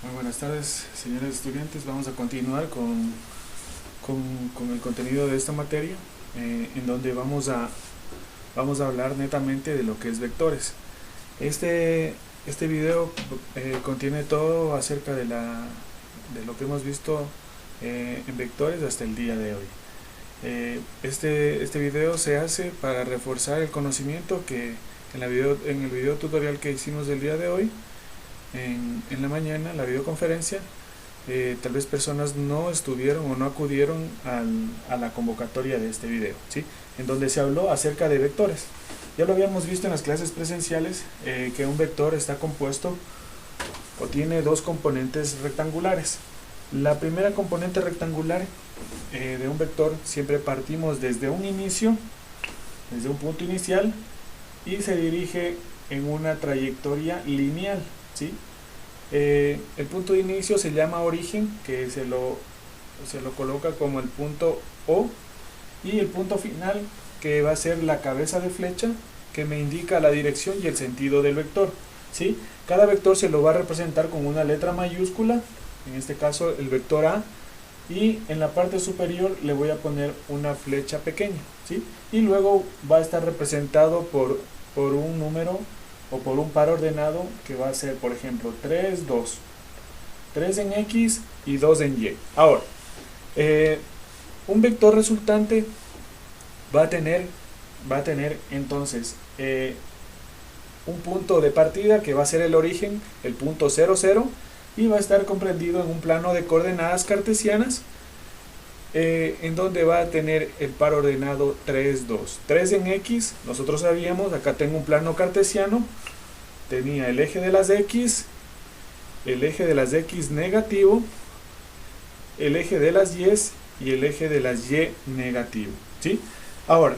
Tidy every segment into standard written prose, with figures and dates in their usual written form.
Muy buenas tardes, señores estudiantes. Vamos a continuar con el contenido de esta materia, en donde vamos a hablar netamente de lo que es vectores. Este video contiene todo acerca de lo que hemos visto en vectores hasta el día de hoy. Este video se hace para reforzar el conocimiento que en el video tutorial que hicimos del día de hoy, en la mañana, la videoconferencia, tal vez personas no estuvieron o no acudieron a la convocatoria de este video, ¿sí? En donde se habló acerca de vectores. Ya lo habíamos visto en las clases presenciales, que un vector está compuesto o tiene dos componentes rectangulares. La primera componente rectangular de un vector, siempre partimos desde un inicio, desde un punto inicial, y se dirige en una trayectoria lineal, ¿sí? El punto de inicio se llama origen, que se lo coloca como el punto O, y el punto final, que va a ser la cabeza de flecha, que me indica la dirección y el sentido del vector, ¿sí? Cada vector se lo va a representar con una letra mayúscula, en este caso el vector A, y en la parte superior le voy a poner una flecha pequeña, ¿sí? Y luego va a estar representado por un número o por un par ordenado, que va a ser, por ejemplo, 3, 2, 3 en X y 2 en Y. Ahora, un vector resultante va a tener entonces un punto de partida, que va a ser el origen, el punto 0, 0, y va a estar comprendido en un plano de coordenadas cartesianas, en donde va a tener el par ordenado 3, 2. 3 en X, nosotros sabíamos, acá tengo un plano cartesiano, tenía el eje de las X negativo, el eje de las Y y el eje de las Y negativo, ¿sí? Ahora,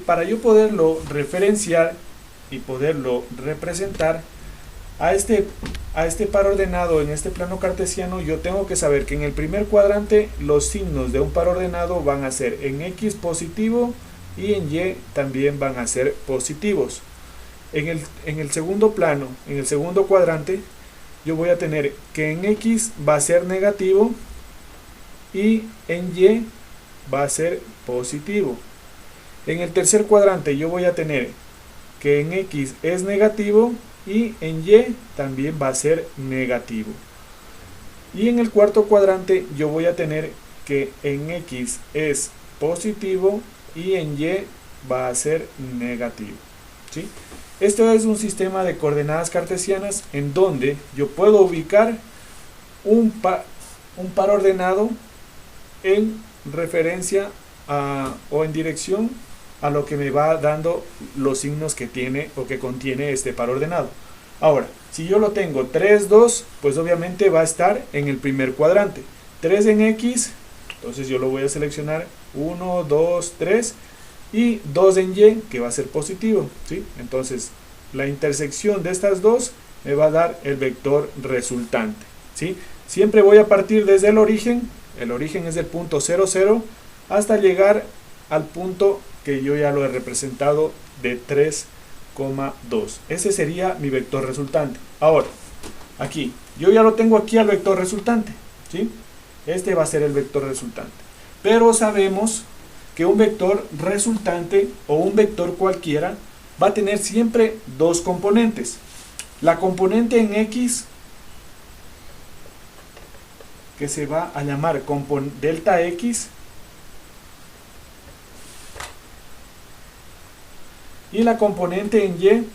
para yo poderlo referenciar y poderlo representar a este par ordenado en este plano cartesiano, yo tengo que saber que en el primer cuadrante los signos de un par ordenado van a ser en X positivo y en Y también van a ser positivos. En el segundo plano, en el segundo cuadrante, yo voy a tener que en X va a ser negativo y en Y va a ser positivo. En el tercer cuadrante yo voy a tener que en X es negativo y en Y también va a ser negativo. Y en el cuarto cuadrante yo voy a tener que en X es positivo y en Y va a ser negativo, ¿sí? Este es un sistema de coordenadas cartesianas en donde yo puedo ubicar un par ordenado en referencia o en dirección a lo que me va dando los signos que tiene o que contiene este par ordenado. Ahora, si yo lo tengo 3, 2, pues obviamente va a estar en el primer cuadrante. 3 en X, entonces yo lo voy a seleccionar 1, 2, 3, y 2 en Y, que va a ser positivo, ¿sí? Entonces la intersección de estas dos me va a dar el vector resultante, ¿sí? Siempre voy a partir desde el origen es el punto 0, 0, hasta llegar al punto que yo ya lo he representado de 3,2. Ese sería mi vector resultante. Ahora, aquí, yo ya lo tengo aquí al vector resultante, ¿sí? Este va a ser el vector resultante. Pero sabemos que un vector resultante o un vector cualquiera va a tener siempre dos componentes. La componente en X, que se va a llamar delta X, y la componente en Y,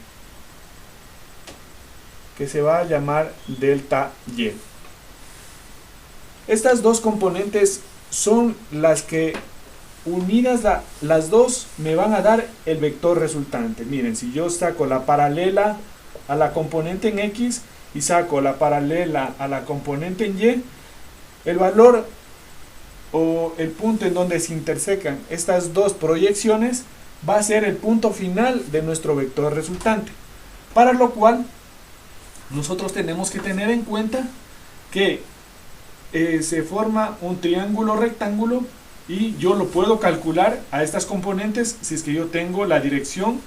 que se va a llamar delta Y. Estas dos componentes son las que unidas las dos me van a dar el vector resultante. Miren, si yo saco la paralela a la componente en X y saco la paralela a la componente en Y, el valor o el punto en donde se intersecan estas dos proyecciones va a ser el punto final de nuestro vector resultante. Para lo cual nosotros tenemos que tener en cuenta que se forma un triángulo rectángulo, y yo lo puedo calcular a estas componentes si es que yo tengo la dirección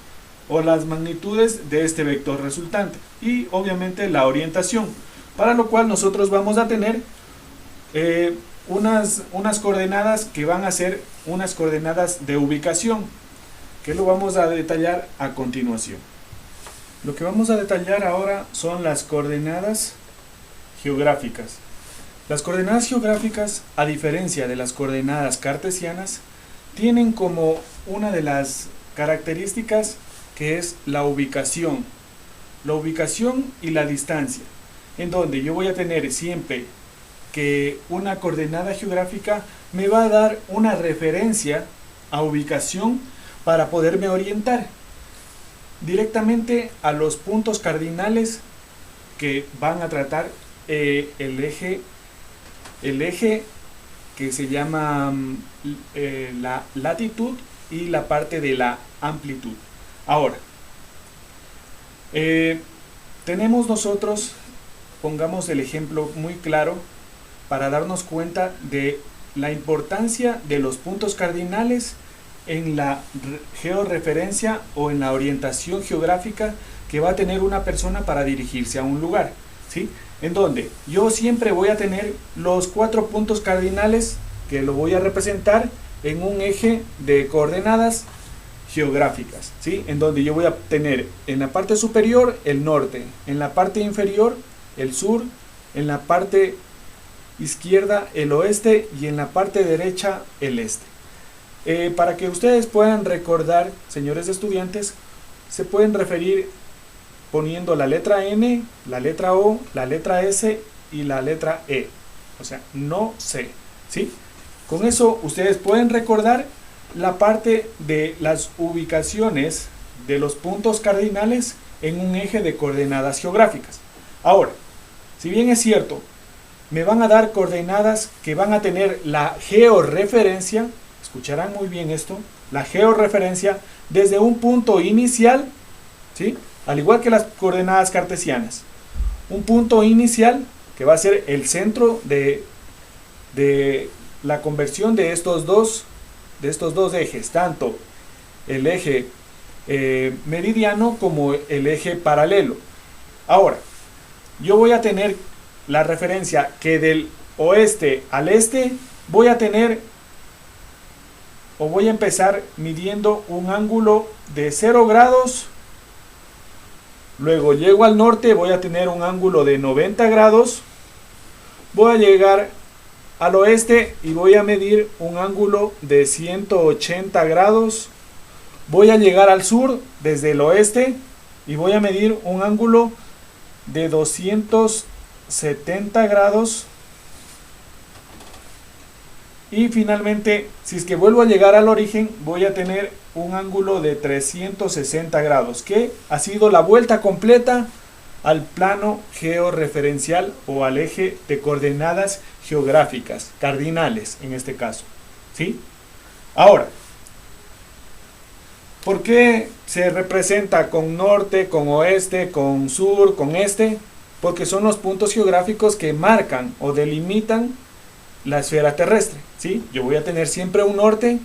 o las magnitudes de este vector resultante y obviamente la orientación. para lo cual nosotros vamos a tener unas coordenadas que van a ser unas coordenadas de ubicación, que lo vamos a detallar a continuación. Lo que vamos a detallar ahora son las coordenadas geográficas. Las coordenadas geográficas, a diferencia de las coordenadas cartesianas, tienen como una de las características que es la ubicación y la distancia, en donde yo voy a tener siempre que una coordenada geográfica me va a dar una referencia a ubicación para poderme orientar directamente a los puntos cardinales que van a tratar el eje que se llama la latitud y la parte de la amplitud. Ahora, tenemos nosotros, pongamos el ejemplo muy claro para darnos cuenta de la importancia de los puntos cardinales en la georreferencia o en la orientación geográfica que va a tener una persona para dirigirse a un lugar, ¿sí? En donde yo siempre voy a tener los 4 puntos cardinales que lo voy a representar en un eje de coordenadas geográficas, ¿sí? En donde yo voy a tener en la parte superior el norte, en la parte inferior el sur, en la parte izquierda el oeste y en la parte derecha el este. Para que ustedes puedan recordar, señores estudiantes, se pueden referir poniendo la letra N, la letra O, la letra S y la letra E. O sea, no sé, ¿sí? Con eso ustedes pueden recordar la parte de las ubicaciones de los puntos cardinales en un eje de coordenadas geográficas. Ahora, si bien es cierto, me van a dar coordenadas que van a tener la georreferencia, escucharán muy bien esto, la georreferencia desde un punto inicial, ¿sí? Al igual que las coordenadas cartesianas. Un punto inicial que va a ser el centro de la conversión de estos dos ejes, tanto el eje meridiano como el eje paralelo. Ahora, yo voy a tener la referencia que del oeste al este voy a tener o voy a empezar midiendo un ángulo de 0 grados. Luego llego al norte, voy a tener un ángulo de 90 grados. Voy a llegar al oeste y voy a medir un ángulo de 180 grados. Voy a llegar al sur desde el oeste y voy a medir un ángulo de 270 grados. Y finalmente, si es que vuelvo a llegar al origen, voy a tener un ángulo de 360 grados, que ha sido la vuelta completa al plano georreferencial o al eje de coordenadas geográficas, cardinales en este caso, ¿sí? Ahora, ¿por qué se representa con norte, con oeste, con sur, con este? Porque son los puntos geográficos que marcan o delimitan la esfera terrestre, ¿sí? Yo voy a tener siempre un norte,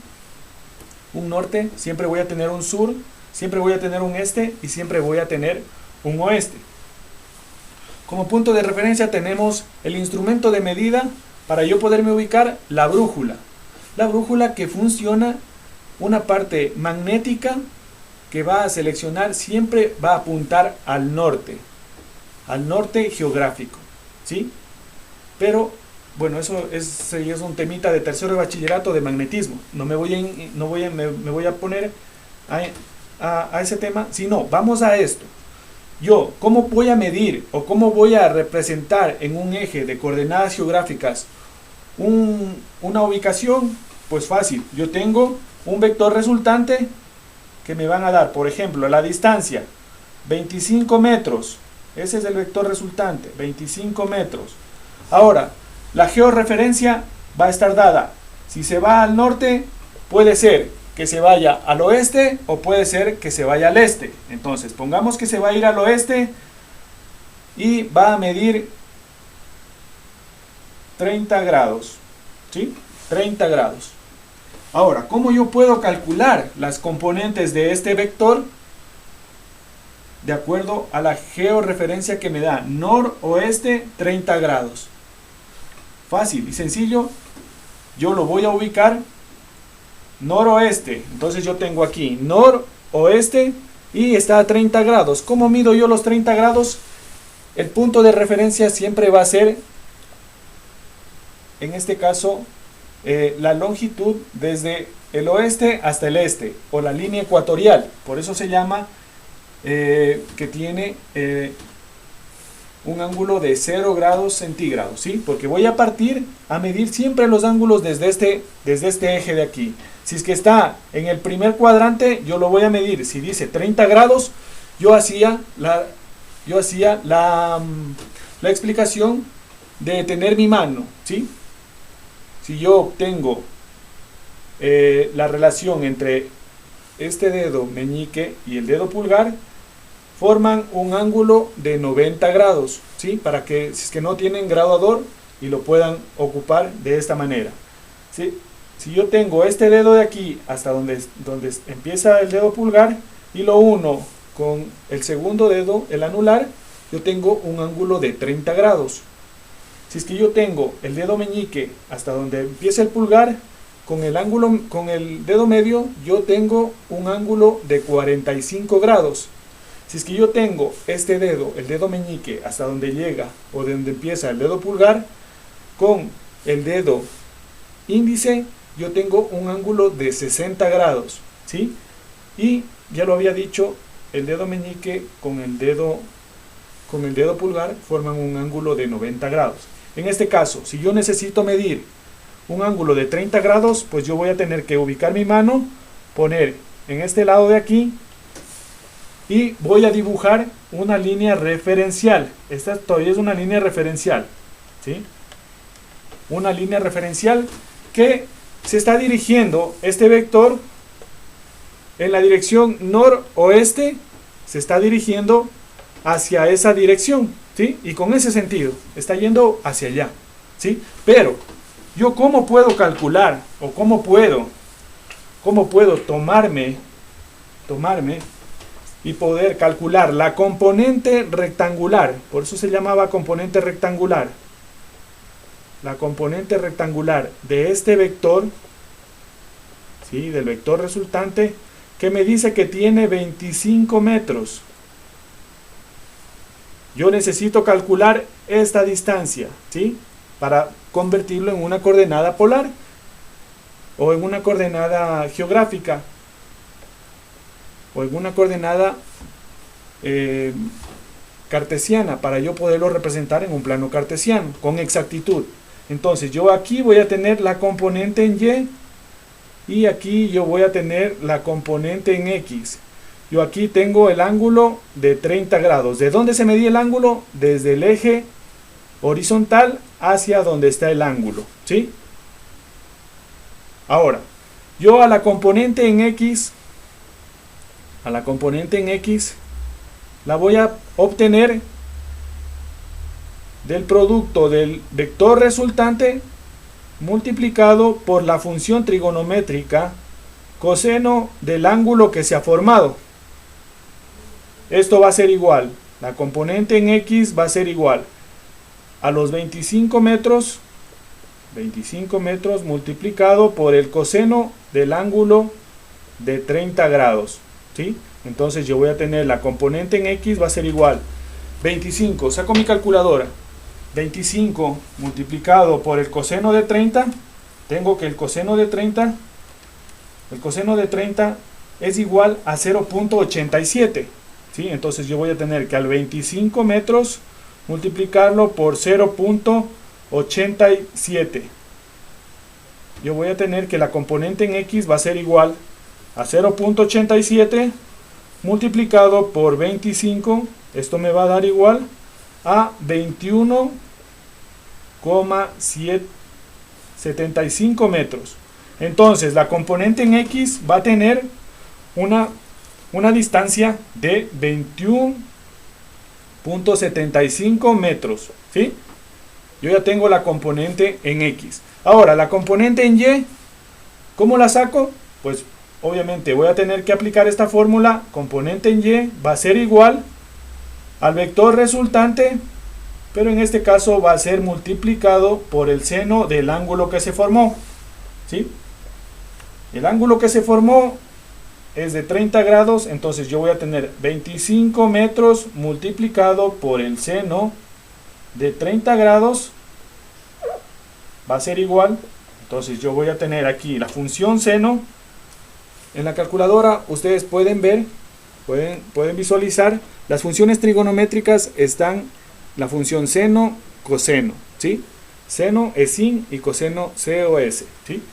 siempre voy a tener un sur, siempre voy a tener un este y siempre voy a tener un oeste. Como punto de referencia tenemos el instrumento de medida para yo poderme ubicar, la brújula. La brújula que funciona una parte magnética que va a seleccionar, siempre va a apuntar al norte geográfico, ¿sí? Pero bueno, eso es un temita de tercero de bachillerato de magnetismo. Me voy a poner a ese tema, sino vamos a esto. Yo, ¿cómo voy a medir o cómo voy a representar en un eje de coordenadas geográficas una ubicación? Pues fácil, yo tengo un vector resultante que me van a dar, por ejemplo, la distancia, 25 metros. Ese es el vector resultante, 25 metros. Ahora, la georreferencia va a estar dada. Si se va al norte, puede ser que se vaya al oeste o puede ser que se vaya al este. Entonces, pongamos que se va a ir al oeste y va a medir 30 grados. ¿Sí? 30 grados. Ahora, ¿cómo yo puedo calcular las componentes de este vector? de acuerdo a la georreferencia que me da. Noroeste 30 grados. Fácil y sencillo. Yo lo voy a ubicar noroeste. Entonces yo tengo aquí noroeste y está a 30 grados. ¿Cómo mido yo los 30 grados? El punto de referencia siempre va a ser, en este caso, la longitud desde el oeste hasta el este, o la línea ecuatorial. Por eso se llama que tiene un ángulo de 0 grados centígrados, ¿sí? Porque voy a partir a medir siempre los ángulos desde este eje de aquí. Si es que está en el primer cuadrante, yo lo voy a medir. Si dice 30 grados, yo hacía la explicación de tener mi mano, ¿sí? Si yo obtengo la relación entre este dedo meñique y el dedo pulgar, forman un ángulo de 90 grados, ¿sí? Para que, si es que no tienen graduador, y lo puedan ocupar de esta manera, ¿sí? Si yo tengo este dedo de aquí hasta donde empieza el dedo pulgar y lo uno con el segundo dedo, el anular, yo tengo un ángulo de 30 grados. Si es que yo tengo el dedo meñique hasta donde empieza el pulgar, con el dedo medio, yo tengo un ángulo de 45 grados. Si es que yo tengo este dedo, el dedo meñique, hasta donde llega o de donde empieza el dedo pulgar, con el dedo índice, yo tengo un ángulo de 60 grados, ¿sí? Y ya lo había dicho, el dedo meñique con el dedo pulgar forman un ángulo de 90 grados. En este caso, si yo necesito medir un ángulo de 30 grados, pues yo voy a tener que ubicar mi mano, poner en este lado de aquí y voy a dibujar una línea referencial. Esta todavía es una línea referencial, ¿sí? Una línea referencial que se está dirigiendo este vector en la dirección noroeste, se está dirigiendo hacia esa dirección, ¿sí? Y con ese sentido, está yendo hacia allá, ¿sí? Pero, ¿yo cómo puedo calcular, o cómo puedo tomarme y poder calcular la componente rectangular? Por eso se llamaba componente rectangular. La componente rectangular de este vector, ¿sí? Del vector resultante, que me dice que tiene 25 metros. Yo necesito calcular esta distancia, ¿sí? Para convertirlo en una coordenada polar o en una coordenada geográfica o en una coordenada cartesiana, para yo poderlo representar en un plano cartesiano con exactitud. Entonces yo aquí voy a tener la componente en Y y aquí yo voy a tener la componente en X. Yo aquí tengo el ángulo de 30 grados. ¿De dónde se medía el ángulo? Desde el eje horizontal hacia donde está el ángulo, ¿sí? Ahora, yo a la componente en X la voy a obtener del producto del vector resultante multiplicado por la función trigonométrica coseno del ángulo que se ha formado. Esto va a ser igual, la componente en X va a ser igual a los 25 metros multiplicado por el coseno del ángulo de 30 grados, ¿sí? Entonces yo voy a tener la componente en X va a ser igual 25, saco mi calculadora, 25 multiplicado por el coseno de 30, tengo que el coseno de 30 es igual a 0.87, ¿sí? Entonces yo voy a tener que al 25 metros multiplicarlo por 0.87. Yo voy a tener que la componente en X va a ser igual a 0.87 multiplicado por 25. Esto me va a dar igual a 21,75 metros. Entonces la componente en X va a tener una distancia de 21,75 metros, ¿sí? Yo ya tengo la componente en X. Ahora, la componente en Y, ¿cómo la saco? Pues obviamente voy a tener que aplicar esta fórmula. Componente en Y va a ser igual al vector resultante, pero en este caso va a ser multiplicado por el seno del ángulo que se formó, ¿sí? El ángulo que se formó es de 30 grados, entonces yo voy a tener 25 metros multiplicado por el seno de 30 grados, va a ser igual, entonces yo voy a tener aquí la función seno. En la calculadora ustedes pueden ver, pueden visualizar, las funciones trigonométricas están la función seno, coseno, ¿sí? Seno es sin y coseno cos, ¿sí?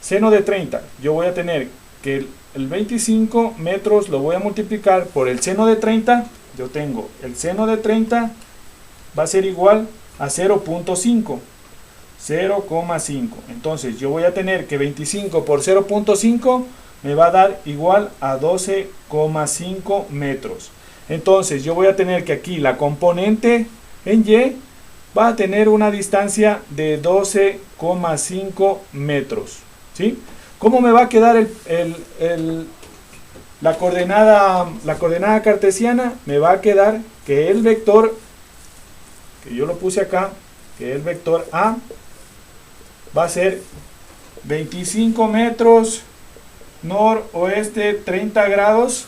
Seno de 30, yo voy a tener que el 25 metros lo voy a multiplicar por el seno de 30, yo tengo el seno de 30 va a ser igual a 0.5, 0,5, entonces yo voy a tener que 25 por 0.5 me va a dar igual a 12,5 metros. Entonces yo voy a tener que aquí la componente en Y va a tener una distancia de 12,5 metros, ¿sí? ¿Cómo me va a quedar la coordenada cartesiana? Me va a quedar que el vector, que yo lo puse acá, que el vector A va a ser 25 metros noroeste 30 grados.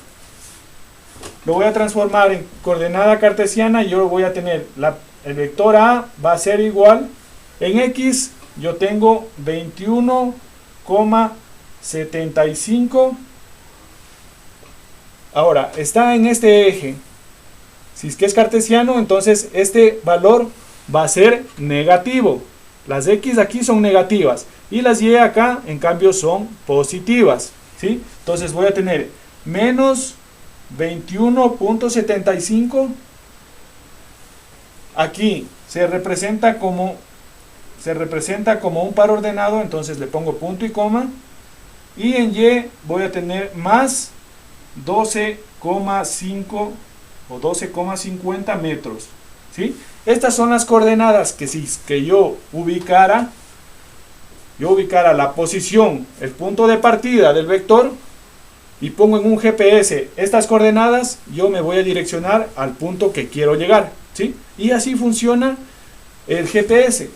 Lo voy a transformar en coordenada cartesiana y yo voy a tener el vector A va a ser igual, en X yo tengo 21,75. Ahora está en este eje, si es que es cartesiano, entonces este valor va a ser negativo. Las X aquí son negativas y las Y acá en cambio son positivas, ¿sí? Entonces voy a tener menos 21,75. Aquí se representa como un par ordenado, entonces le pongo punto y coma, y en Y voy a tener más 12,5 o 12,50 metros, ¿sí? Estas son las coordenadas que si que yo ubicara la posición, el punto de partida del vector, y pongo en un GPS estas coordenadas, yo me voy a direccionar al punto que quiero llegar, ¿sí? Y así funciona el GPS.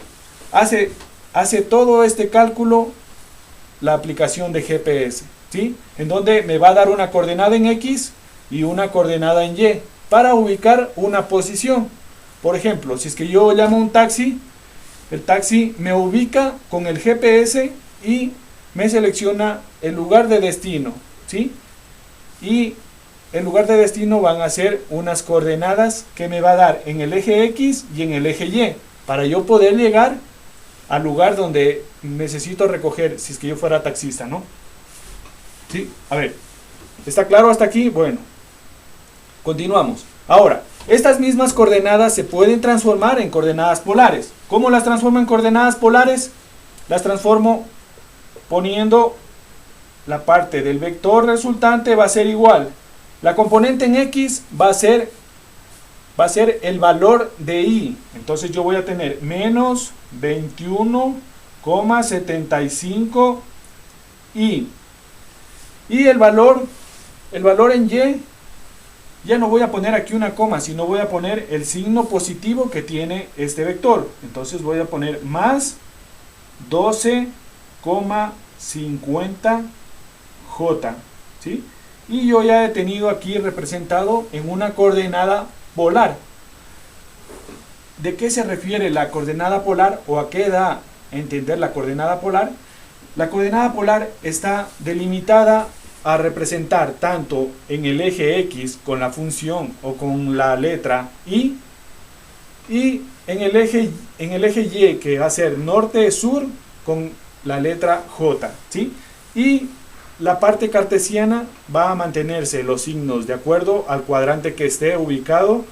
Hace todo este cálculo la aplicación de GPS, ¿sí? En donde me va a dar una coordenada en X y una coordenada en Y para ubicar una posición. Por ejemplo, si es que yo llamo un taxi, el taxi me ubica con el GPS y me selecciona el lugar de destino, ¿sí? Y el lugar de destino van a ser unas coordenadas que me va a dar en el eje X y en el eje Y para yo poder llegar al lugar donde necesito recoger, si es que yo fuera taxista, ¿no? ¿Sí? A ver, ¿está claro hasta aquí? Bueno, continuamos. Ahora, estas mismas coordenadas se pueden transformar en coordenadas polares. ¿Cómo las transformo en coordenadas polares? Las transformo poniendo la parte del vector resultante va a ser igual. La componente en X va a ser el valor de Y. Entonces yo voy a tener menos 21,75 Y. Y el valor en Y, ya no voy a poner aquí una coma, sino voy a poner el signo positivo que tiene este vector. Entonces voy a poner más 12,50 J, ¿sí? Y yo ya he tenido aquí representado en una coordenada polar. ¿De qué se refiere la coordenada polar o a qué da a entender la coordenada polar? La coordenada polar está delimitada a representar tanto en el eje X con la función o con la letra Y, y en el eje Y, que va a ser norte-sur, con la letra J, ¿sí? Y la parte cartesiana va a mantenerse los signos de acuerdo al cuadrante que esté ubicado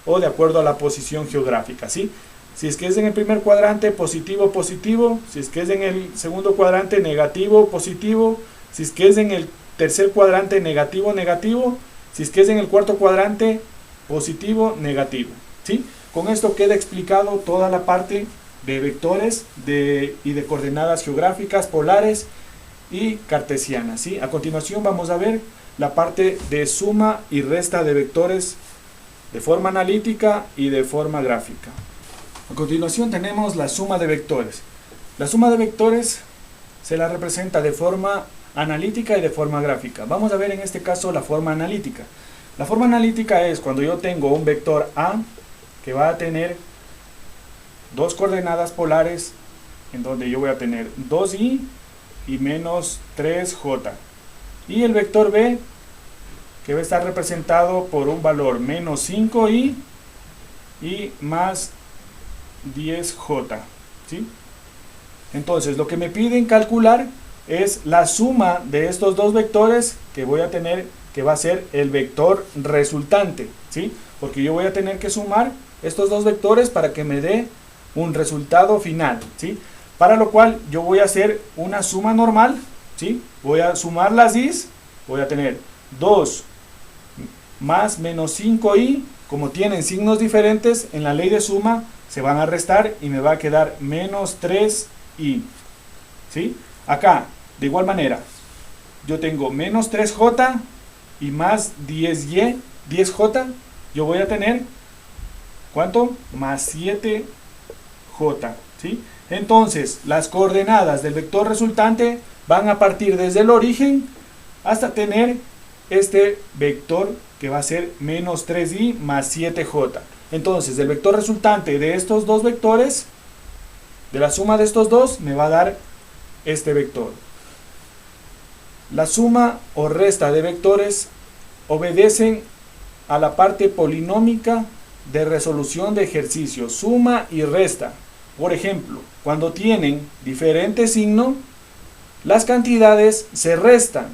o de acuerdo a la posición geográfica, ¿sí? Si es que es en el primer cuadrante, positivo, positivo. Si es que es en el segundo cuadrante, negativo, positivo. Si es que es en el tercer cuadrante, negativo, negativo. Si es que es en el cuarto cuadrante, positivo, negativo, ¿sí? Con esto queda explicado toda la parte de vectores y de coordenadas geográficas, polares y cartesianas, ¿sí? A continuación vamos a ver la parte de suma y resta de vectores de forma analítica y de forma gráfica. A continuación tenemos la suma de vectores. La suma de vectores se la representa de forma analítica y de forma gráfica. Vamos a ver en este caso la forma analítica. La forma analítica es cuando yo tengo un vector A que va a tener dos coordenadas polares en donde yo voy a tener 2i y menos 3j. Y el vector B que va a estar representado por un valor menos 5i y más 10j, ¿sí? Entonces lo que me piden calcular es la suma de estos dos vectores que voy a tener, que va a ser el vector resultante, ¿sí? Porque yo voy a tener que sumar estos dos vectores para que me dé un resultado final, ¿sí? Para lo cual yo voy a hacer una suma normal, ¿sí? Voy a sumar las i's, voy a tener 2 más menos 5i, como tienen signos diferentes, en la ley de suma se van a restar y me va a quedar menos 3i, ¿sí? Acá, de igual manera, yo tengo menos 3j y más 10j, yo voy a tener, ¿cuánto? Más 7j, ¿sí? Entonces, las coordenadas del vector resultante van a partir desde el origen hasta tener este vector que va a ser menos 3i más 7j. Entonces, el vector resultante de estos dos vectores, de la suma de estos dos, me va a dar este vector. La suma o resta de vectores obedecen a la parte polinómica de resolución de ejercicios, suma y resta. Por ejemplo, cuando tienen diferente signo, las cantidades se restan.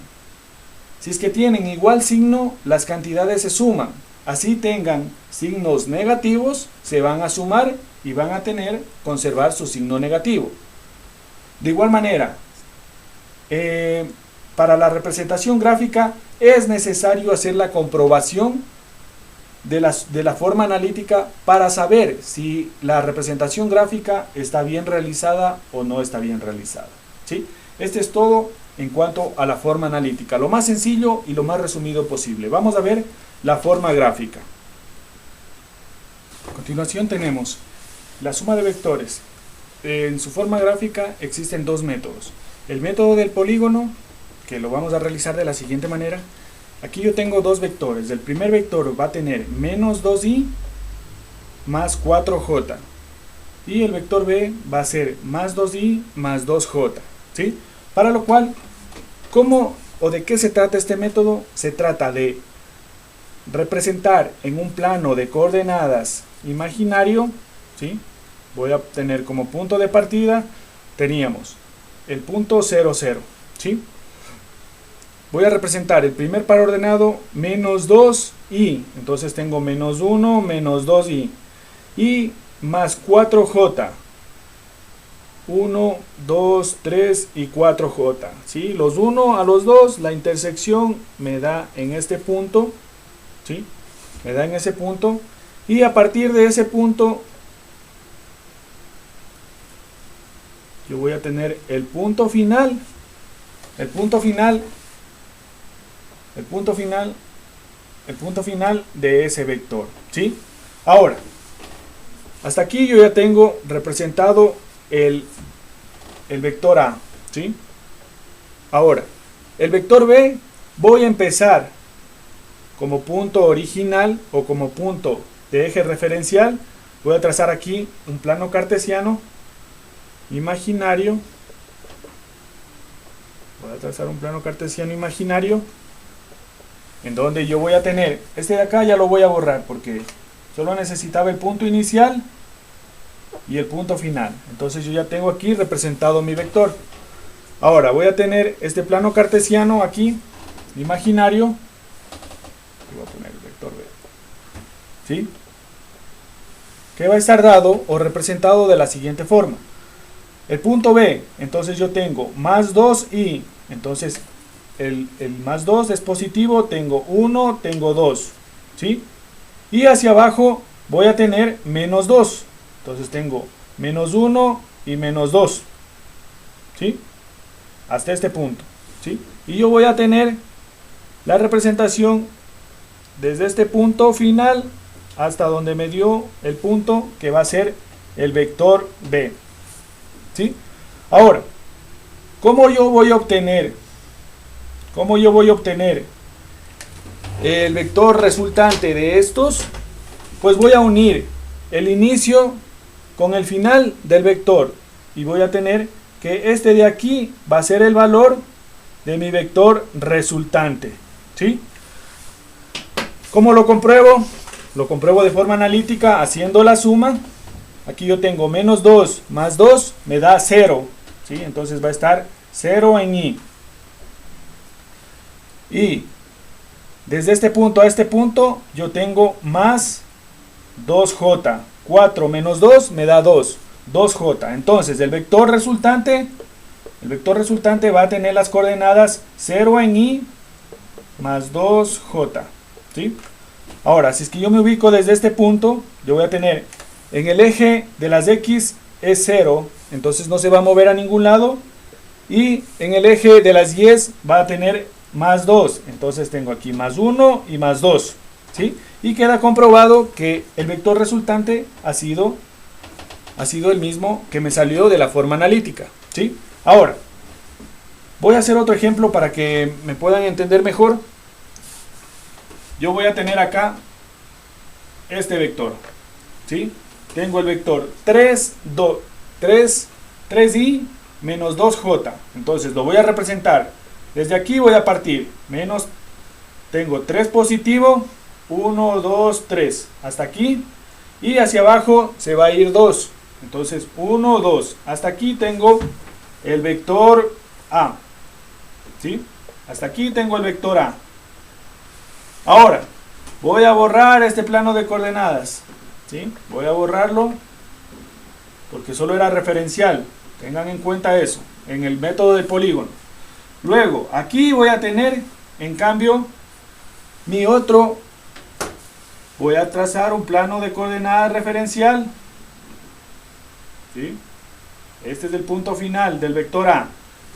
Si es que tienen igual signo, las cantidades se suman. Así tengan signos negativos, se van a sumar y van a conservar su signo negativo. De igual manera, para la representación gráfica es necesario hacer la comprobación de la forma analítica para saber si la representación gráfica está bien realizada o no está bien realizada, ¿sí? Este es todo en cuanto a la forma analítica, lo más sencillo y lo más resumido posible. Vamos a ver la forma gráfica. A continuación tenemos la suma de vectores. En su forma gráfica existen dos métodos. El método del polígono, que lo vamos a realizar de la siguiente manera. Aquí yo tengo dos vectores. El primer vector va a tener menos 2i más 4j. Y el vector B va a ser más 2i más 2j, ¿sí? Para lo cual, ¿cómo o de qué se trata este método? Se trata de representar en un plano de coordenadas imaginario, ¿sí? Voy a tener como punto de partida, teníamos el punto 0, 0, ¿sí? Voy a representar el primer par ordenado menos 2i, entonces tengo menos 1, menos 2i, y más 4j, 1, 2, 3 y 4j, ¿sí? Los 1 a los 2, la intersección me da en este punto, ¿sí? Me da en ese punto, y a partir de ese punto yo voy a tener el punto final, el punto final de ese vector, ¿sí? Ahora, hasta aquí yo ya tengo representado el vector A, ¿sí? Ahora, el vector B voy a empezar como punto original o como punto de eje referencial. Voy a trazar aquí un plano cartesiano imaginario. Voy a trazar un plano cartesiano imaginario en donde yo voy a tener, este de acá ya lo voy a borrar porque solo necesitaba el punto inicial y el punto final. Entonces yo ya tengo aquí representado mi vector. Ahora voy a tener este plano cartesiano aquí, imaginario. Voy a poner el vector B, ¿sí? Que va a estar dado o representado de la siguiente forma. El punto B, entonces yo tengo más 2i, entonces el más 2 es positivo, tengo 1, tengo 2, ¿sí? Y hacia abajo voy a tener menos 2, entonces tengo menos 1 y menos 2, ¿sí? Hasta este punto, ¿sí? Y yo voy a tener la representación desde este punto final hasta donde me dio el punto que va a ser el vector B. ¿Sí? Ahora, ¿cómo yo voy a obtener el vector resultante de estos? Pues voy a unir el inicio con el final del vector y voy a tener que este de aquí va a ser el valor de mi vector resultante. ¿Sí? ¿Cómo lo compruebo? Lo compruebo de forma analítica haciendo la suma. Aquí yo tengo menos 2 más 2 me da 0. ¿Sí? Entonces va a estar 0 en i. Y desde este punto a este punto yo tengo más 2j. 4 menos 2 me da 2. 2j. Entonces el vector resultante va a tener las coordenadas 0 en i más 2j. ¿Sí? Ahora, si es que yo me ubico desde este punto, yo voy a tener en el eje de las x es 0, entonces no se va a mover a ningún lado. Y en el eje de las y va a tener más 2, entonces tengo aquí más 1 y más 2. ¿Sí? Y queda comprobado que el vector resultante ha sido el mismo que me salió de la forma analítica. ¿Sí? Ahora, voy a hacer otro ejemplo para que me puedan entender mejor. Yo voy a tener acá este vector. ¿Sí? Tengo el vector 3i menos 2j. Entonces lo voy a representar. Desde aquí voy a partir. Tengo 3 positivo. 1, 2, 3. Hasta aquí. Y hacia abajo se va a ir 2. Entonces 1, 2. Hasta aquí tengo el vector a. ¿Sí? Hasta aquí tengo el vector a. Ahora, voy a borrar este plano de coordenadas. ¿Sí? Voy a borrarlo porque solo era referencial. Tengan en cuenta eso, en el método del polígono. Luego, aquí voy a tener, en cambio, voy a trazar un plano de coordenadas referencial. ¿Sí? Este es el punto final del vector A.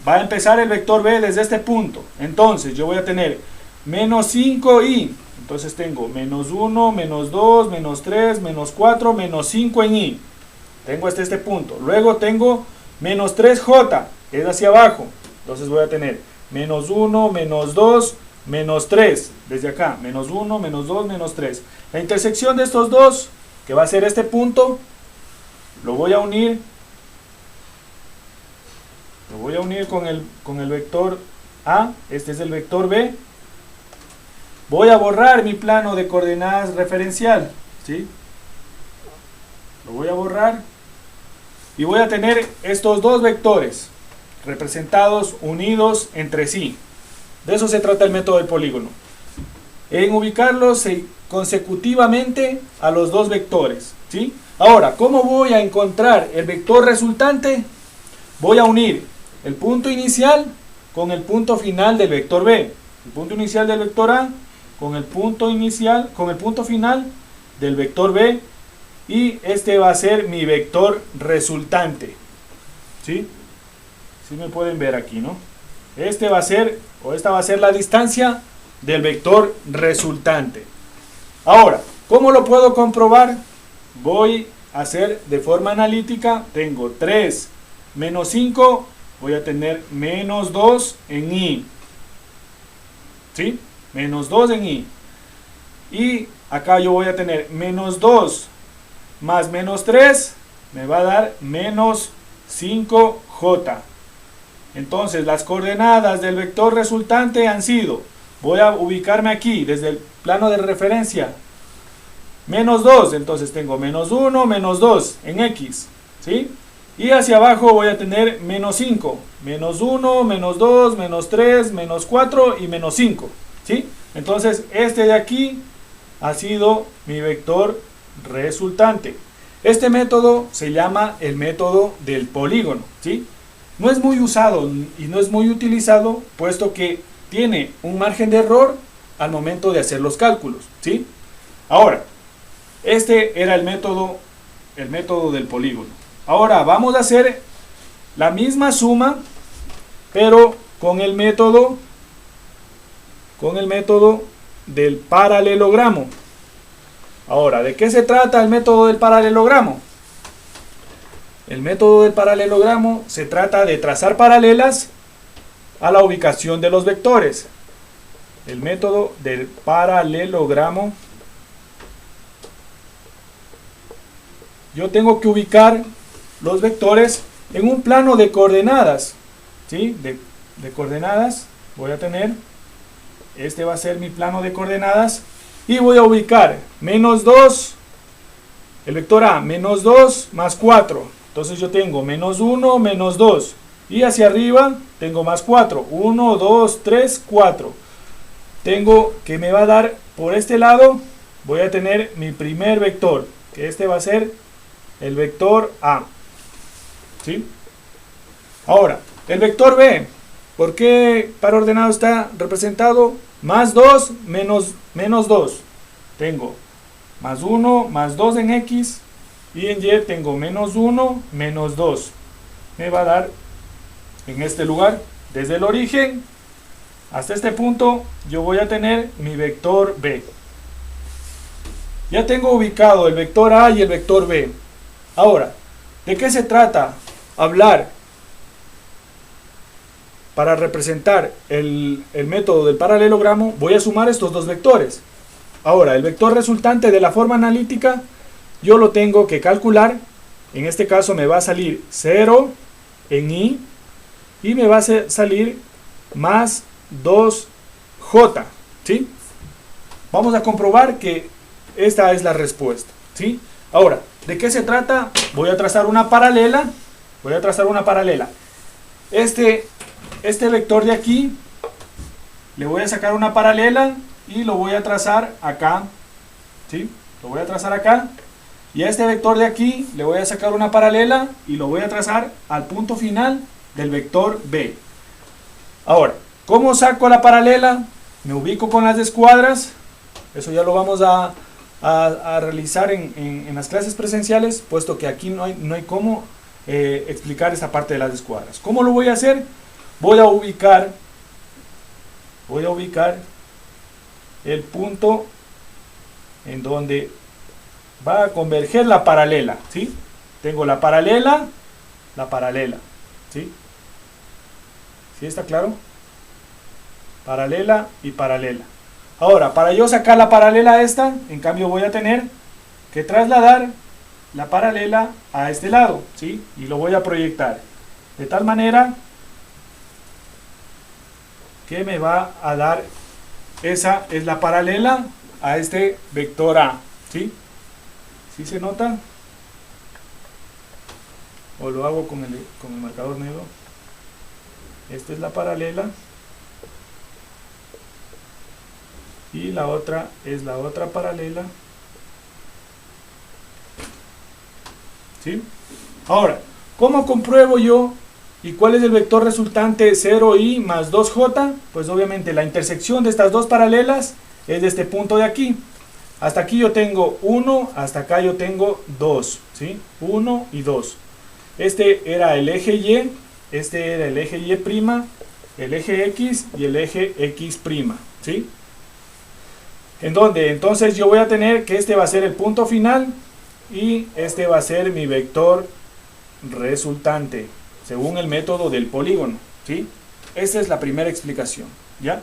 Va a empezar el vector B desde este punto. Entonces, yo voy a tener menos 5i. Entonces tengo menos 1, menos 2, menos 3, menos 4, menos 5 en i. Tengo hasta este punto. Luego tengo menos 3j, que es hacia abajo. Entonces voy a tener menos 1, menos 2, menos 3. Desde acá, menos 1, menos 2, menos 3. La intersección de estos dos, que va a ser este punto, lo voy a unir con el vector A. Este es el vector B. Voy a borrar mi plano de coordenadas referencial. ¿Sí? Lo voy a borrar. Y voy a tener estos dos vectores representados, unidos entre sí. De eso se trata el método del polígono. En ubicarlos consecutivamente a los dos vectores. ¿Sí? Ahora, ¿cómo voy a encontrar el vector resultante? Voy a unir el punto inicial con el punto final del vector B. El punto inicial del vector A con el punto final del vector B, y este va a ser mi vector resultante. ¿Sí? ¿Sí me pueden ver aquí, no? Esta va a ser la distancia del vector resultante. Ahora, ¿cómo lo puedo comprobar? Voy a hacer de forma analítica. Tengo 3 menos 5, voy a tener menos 2 en i. ¿Sí? Menos 2 en i. Y acá yo voy a tener menos 2 más menos 3, me va a dar menos 5j. Entonces las coordenadas del vector resultante han sido, voy a ubicarme aquí desde el plano de referencia, menos 2, entonces tengo menos 1, menos 2 en x. ¿Sí? Y hacia abajo voy a tener menos 5, menos 1, menos 2, menos 3, menos 4 y menos 5. ¿Sí? Entonces este de aquí ha sido mi vector resultante. Este método se llama el método del polígono. ¿Sí? No es muy usado y no es muy utilizado, puesto que tiene un margen de error al momento de hacer los cálculos. ¿Sí? Ahora, este era el método del polígono. Ahora vamos a hacer la misma suma, pero con el método del paralelogramo. Ahora, ¿de qué se trata el método del paralelogramo? El método del paralelogramo se trata de trazar paralelas a la ubicación de los vectores. El método del paralelogramo, yo tengo que ubicar los vectores en un plano de coordenadas, ¿sí? De coordenadas voy a tener, este va a ser mi plano de coordenadas, y voy a ubicar menos 2, el vector A, menos 2 más 4, entonces yo tengo menos 1, menos 2, y hacia arriba tengo más 4, 1, 2, 3, 4, tengo que me va a dar por este lado, voy a tener mi primer vector, que este va a ser el vector A, ¿sí? Ahora, el vector B, ¿por qué para ordenado está representado? Más 2 menos 2. Tengo más 1 más 2 en X y en Y tengo menos 1 menos 2. Me va a dar en este lugar, desde el origen hasta este punto, yo voy a tener mi vector B. Ya tengo ubicado el vector A y el vector B. Ahora, ¿de qué se trata? Hablar para representar el método del paralelogramo. Voy a sumar estos dos vectores. Ahora, el vector resultante de la forma analítica, yo lo tengo que calcular. En este caso me va a salir 0 en Y y me va a salir más 2J, ¿sí? Vamos a comprobar que esta es la respuesta, ¿sí? Ahora, ¿de qué se trata? Voy a trazar una paralela. Voy a trazar una paralela. Este vector de aquí, le voy a sacar una paralela y lo voy a trazar acá, ¿sí? Lo voy a trazar acá. Y a este vector de aquí, le voy a sacar una paralela y lo voy a trazar al punto final del vector B. Ahora, ¿cómo saco la paralela? Me ubico con las escuadras. Eso ya lo vamos a realizar en las clases presenciales, puesto que aquí no hay cómo explicar esta parte de las escuadras. ¿Cómo lo voy a hacer? Voy a ubicar el punto en donde va a converger la paralela, ¿sí? Tengo la paralela, ¿sí? ¿Sí está claro? Paralela y paralela. Ahora, para yo sacar la paralela esta, en cambio voy a tener que trasladar la paralela a este lado, ¿sí? Y lo voy a proyectar de tal manera que me va a dar, esa es la paralela a este vector A, ¿sí? ¿Sí se nota? O lo hago con el marcador negro. Esta es la paralela y la otra es la otra paralela, ¿sí? Ahora, ¿cómo compruebo yo y cuál es el vector resultante 0i más 2j? Pues obviamente la intersección de estas dos paralelas es de este punto de aquí. Hasta aquí yo tengo 1, hasta acá yo tengo 2, ¿sí? 1 y 2. Este era el eje Y, este era el eje Y', el eje X y el eje X', ¿sí? En donde entonces yo voy a tener que este va a ser el punto final y este va a ser mi vector resultante, según el método del polígono, ¿sí? Esa es la primera explicación, ¿ya?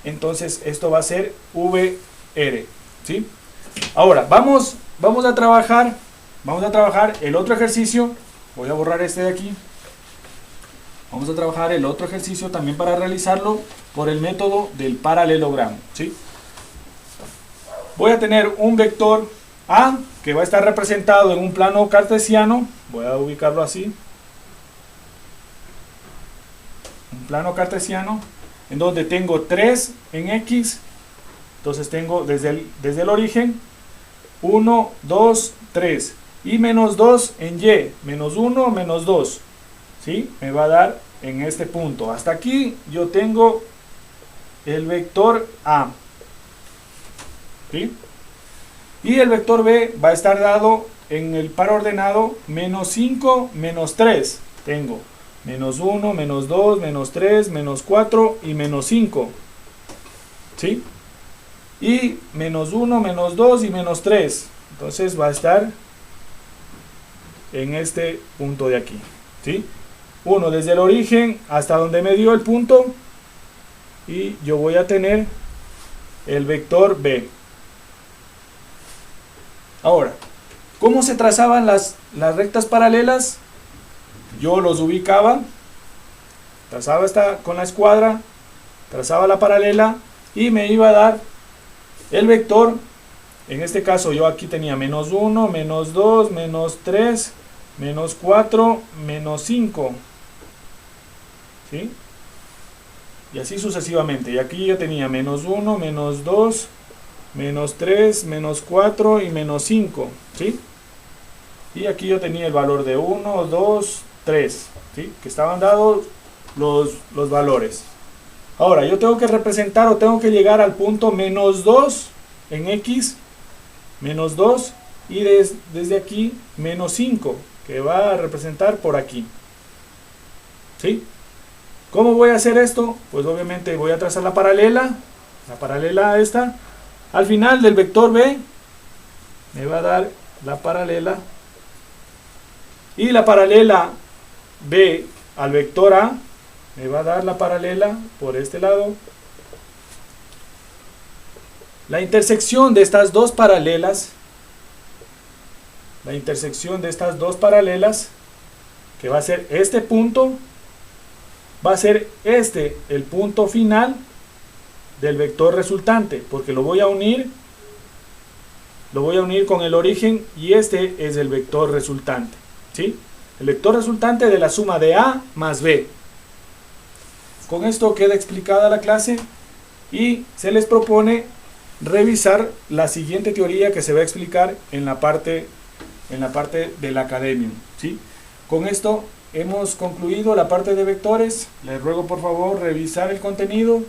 Entonces esto va a ser VR, ¿sí? Ahora, vamos a trabajar el otro ejercicio. Voy a borrar este de aquí. Vamos a trabajar el otro ejercicio también para realizarlo por el método del paralelogramo, ¿sí? Voy a tener un vector A que va a estar representado en un plano cartesiano. Voy a ubicarlo así. Un plano cartesiano en donde tengo 3 en X. Entonces tengo desde el origen 1, 2, 3 y menos 2 en Y, menos 1, menos 2, ¿sí? Me va a dar en este punto. Hasta aquí yo tengo el vector A, ¿sí? Y el vector B va a estar dado en el par ordenado menos 5, menos 3. Tengo menos 1, menos 2, menos 3, menos 4 y menos 5, ¿sí? y menos 1, menos 2 y menos 3. Entonces va a estar en este punto de aquí, ¿sí? 1 desde el origen hasta donde me dio el punto, y yo voy a tener el vector B. Ahora, ¿cómo se trazaban las rectas paralelas? Yo los ubicaba, trazaba con la escuadra, trazaba la paralela y me iba a dar el vector. En este caso yo aquí tenía menos 1, menos 2, menos 3, menos 4, menos 5, ¿sí? Y así sucesivamente. Y aquí yo tenía menos 1, menos 2, menos 3, menos 4 y menos 5, ¿sí? Y aquí yo tenía el valor de 1, 2, 3, ¿sí? Que estaban dados los valores. Ahora yo tengo que representar, o tengo que llegar al punto menos 2 en X, menos 2, y desde aquí menos 5, que va a representar por aquí, ¿sí? ¿Cómo voy a hacer esto? Pues obviamente voy a trazar la paralela a esta. Al final del vector B me va a dar la paralela, y la paralela B al vector A me va a dar la paralela por este lado. La intersección de estas dos paralelas, que va a ser este punto, va a ser este el punto final del vector resultante, porque lo voy a unir con el origen, y este es el vector resultante, ¿sí? El vector resultante de la suma de A más B. Con esto queda explicada la clase, y se les propone revisar la siguiente teoría que se va a explicar en la parte del Academium, ¿sí? Con esto hemos concluido la parte de vectores. Les ruego por favor revisar el contenido.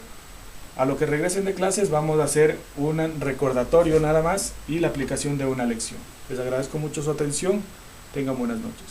A lo que regresen de clases vamos a hacer un recordatorio nada más y la aplicación de una lección. Les agradezco mucho su atención. Tengan buenas noches.